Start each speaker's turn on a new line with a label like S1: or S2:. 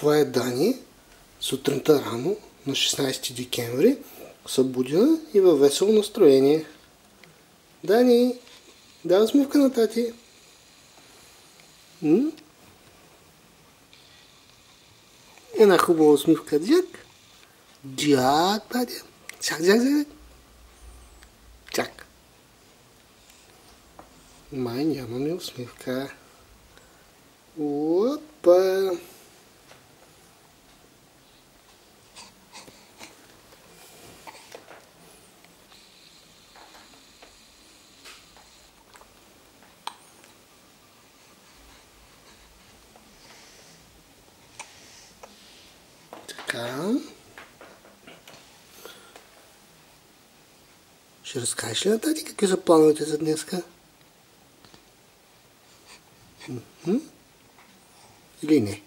S1: Това е Дани. Сутринта рано, на 16 декември, събудена и във весело настроение. Дани, дай усмивка на тати. Една хубава усмивка. Джак. Джак, тати. Чак. Чак. Май нямаме усмивка. Опа. Така. Ще разкажеш ли на тати какви са плановете за днеска? Или не?